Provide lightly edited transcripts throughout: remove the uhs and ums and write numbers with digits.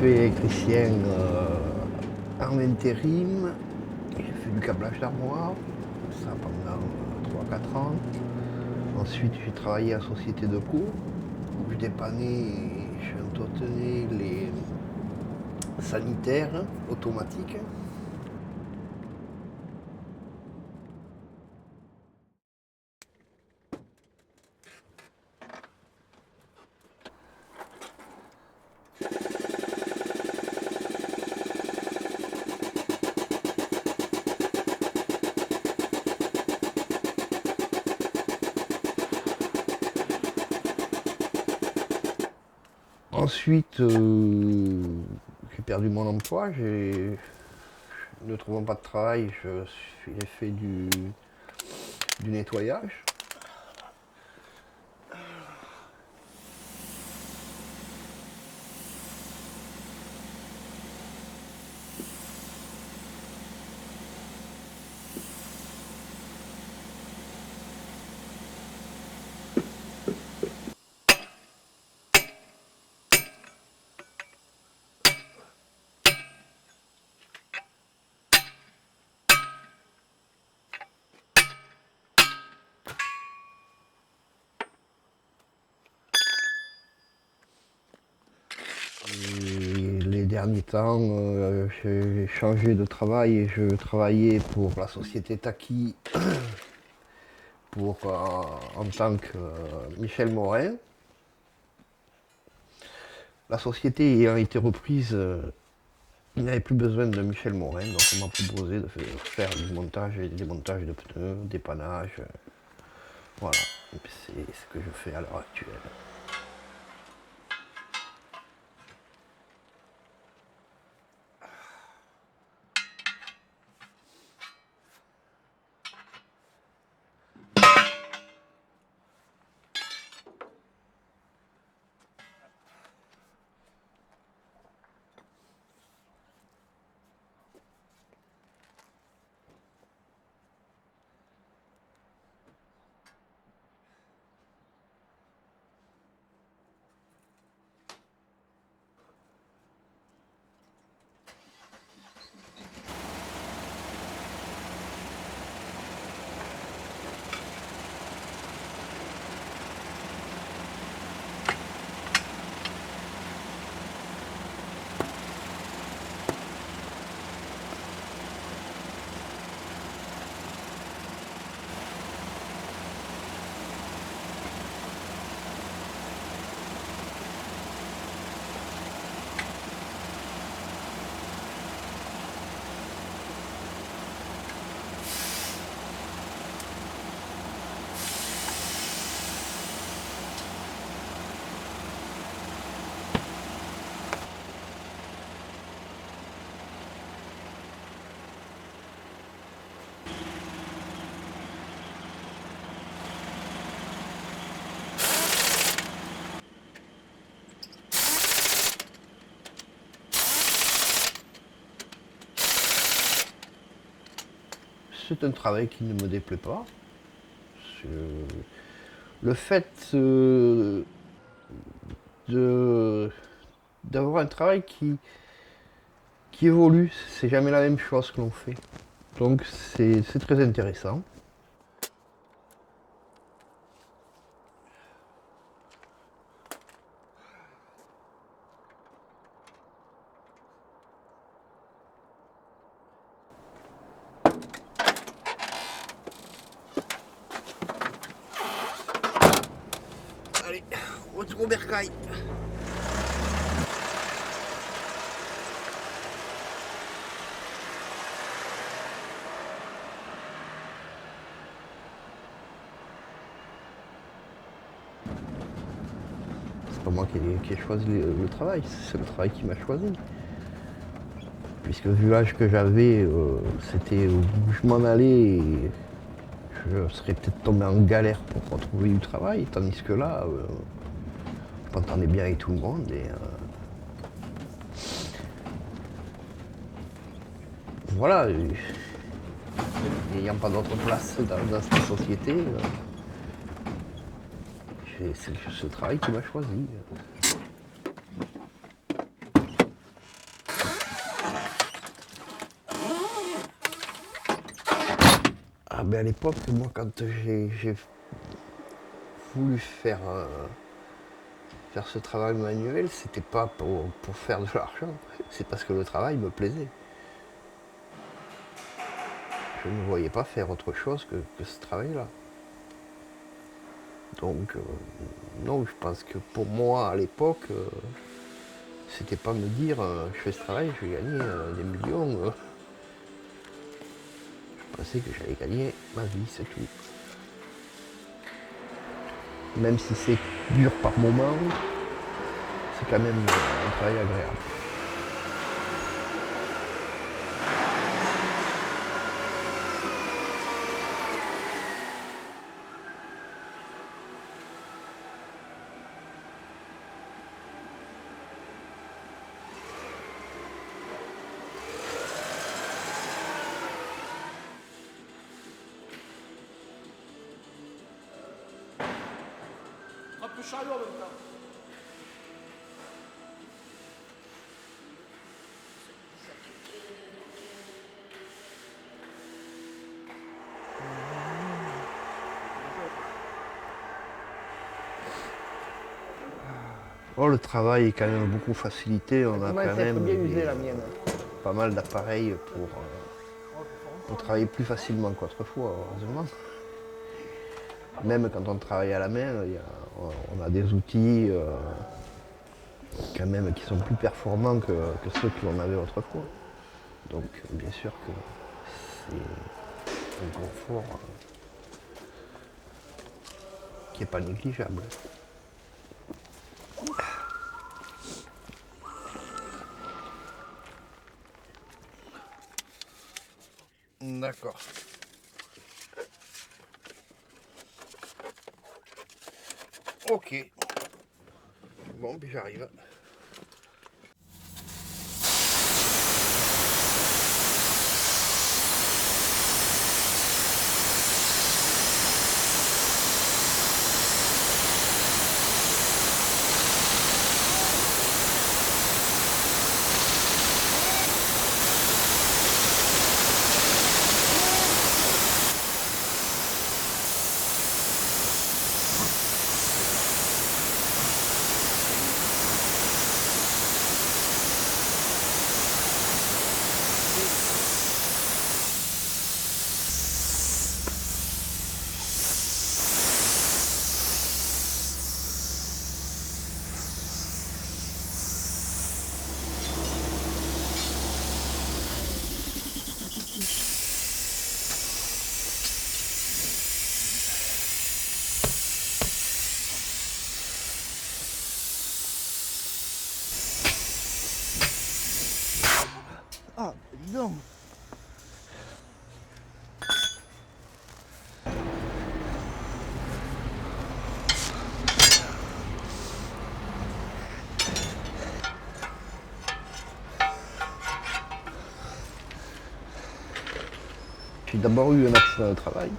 fait électricien en intérim. J'ai fait du câblage d'armoire, ça pendant 3-4 ans. Ensuite, j'ai travaillé à Société de cours, où je dépannais, j'entretenais les sanitaires automatiques. Ensuite, j'ai perdu mon emploi. Ne trouvant pas de travail, j'ai fait du nettoyage. Et les derniers temps, j'ai changé de travail et je travaillais pour la société Taki en tant que Michel Morin. La société ayant été reprise, il n'avait plus besoin de Michel Morin, donc on m'a proposé de faire du montage et des démontages de pneus, dépannage. Voilà, c'est ce que je fais à l'heure actuelle. C'est un travail qui ne me déplaît pas. Le fait d'avoir un travail qui évolue, c'est jamais la même chose que l'on fait. Donc c'est très intéressant. Allez, retour au bercail. C'est pas moi qui ai choisi le travail, c'est le travail qui m'a choisi. Puisque vu l'âge que j'avais, c'était où je m'en allais, et je serais peut-être tombé en galère pour retrouver du travail, tandis que là, je m'entendais bien avec tout le monde et voilà. N'ayant pas d'autre place dans cette société, c'est ce travail qui m'a choisi. ben à l'époque, moi, quand j'ai voulu faire ce travail manuel, c'était pas pour faire de l'argent, c'est parce que le travail me plaisait. Je ne voyais pas faire autre chose que ce travail-là. Donc, non, je pense que pour moi, à l'époque, c'était pas me dire je fais ce travail, je vais gagner des millions. Je pensais que j'allais gagner ma vie, c'est tout. Même si c'est dur par moment, c'est quand même un travail agréable. Un peu chariot en même temps. Oh, le travail est quand même beaucoup facilité. On a Comment quand c'est même bien usé la mienne. pas mal d'appareils pour travailler plus facilement qu'autrefois, heureusement. Même quand on travaille à la main, on a des outils quand même qui sont plus performants que ceux que l'on avait autrefois. Donc bien sûr que c'est un confort qui n'est pas négligeable. D'accord. Ok. Bon, puis j'arrive. Ah, dis donc. J'ai d'abord eu un accident de travail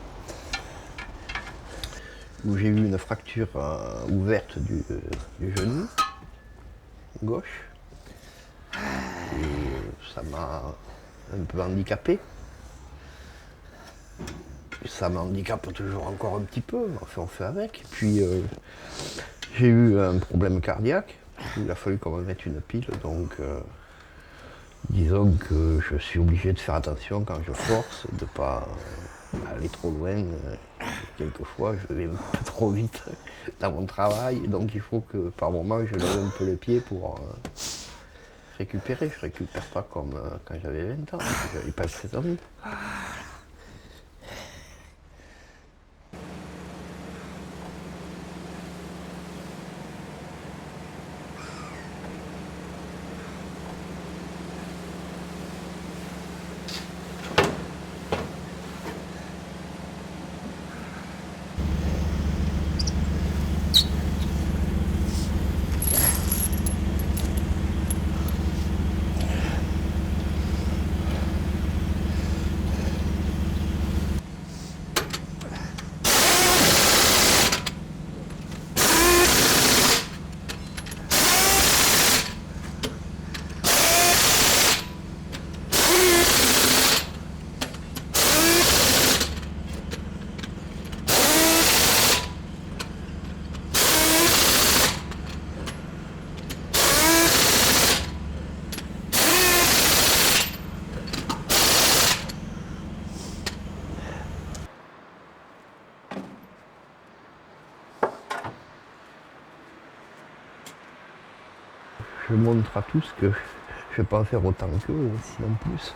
où j'ai eu une fracture ouverte du genou gauche. Et ça m'a un peu handicapé. Et ça m'handicape toujours encore un petit peu, enfin on fait avec. Et puis j'ai eu un problème cardiaque, il a fallu qu'on me mette une pile, donc disons que je suis obligé de faire attention quand je force, de ne pas aller trop loin. Quelquefois je vais un peu trop vite dans mon travail, donc il faut que par moment je lève un peu le pied pour récupérer. Je récupère pas comme quand j'avais 20 ans, j'avais pas 16 ans. je montre à tous que je ne vais pas en faire autant qu'eux, sinon plus.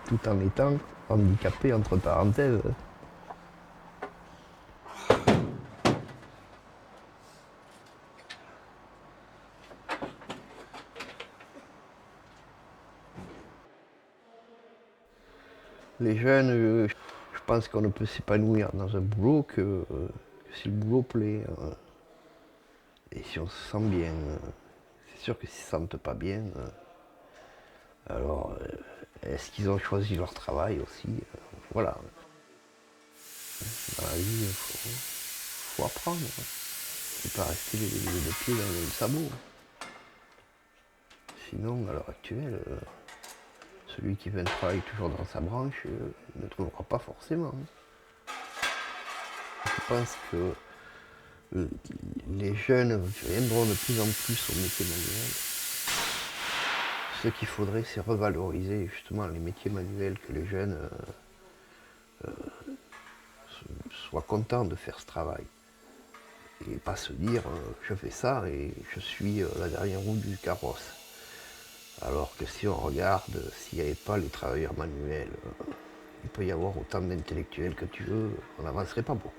Tout en étant handicapé, entre parenthèses. Les jeunes, je pense qu'on ne peut s'épanouir dans un boulot que si le boulot plaît. Et si on se sent bien. C'est sûr que s'ils ne se sentent pas bien, alors est-ce qu'ils ont choisi leur travail aussi? Voilà. Dans la vie, faut apprendre. Il ne faut pas rester les pieds dans le sabot. Sinon, à l'heure actuelle, celui qui veut un travail toujours dans sa branche ne trouvera pas forcément. Je pense que les jeunes viendront de plus en plus au métier manuel. Ce qu'il faudrait, c'est revaloriser justement les métiers manuels, que les jeunes soient contents de faire ce travail. Et pas se dire je fais ça et je suis la dernière roue du carrosse. Alors que si on regarde, s'il n'y avait pas les travailleurs manuels, il peut y avoir autant d'intellectuels que tu veux, on n'avancerait pas beaucoup.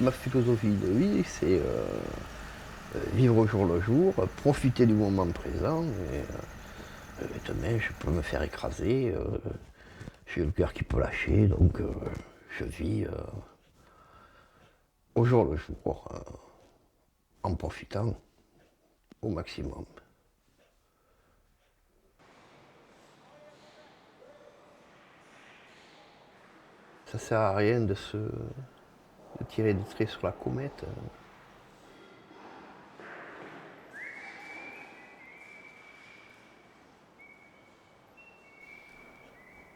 Ma philosophie de vie, c'est vivre au jour le jour, profiter du moment présent. Et demain, je peux me faire écraser, j'ai le cœur qui peut lâcher, donc je vis au jour le jour, en profitant au maximum. Ça sert à rien de tirer des traits sur la comète.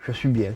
Je suis bien.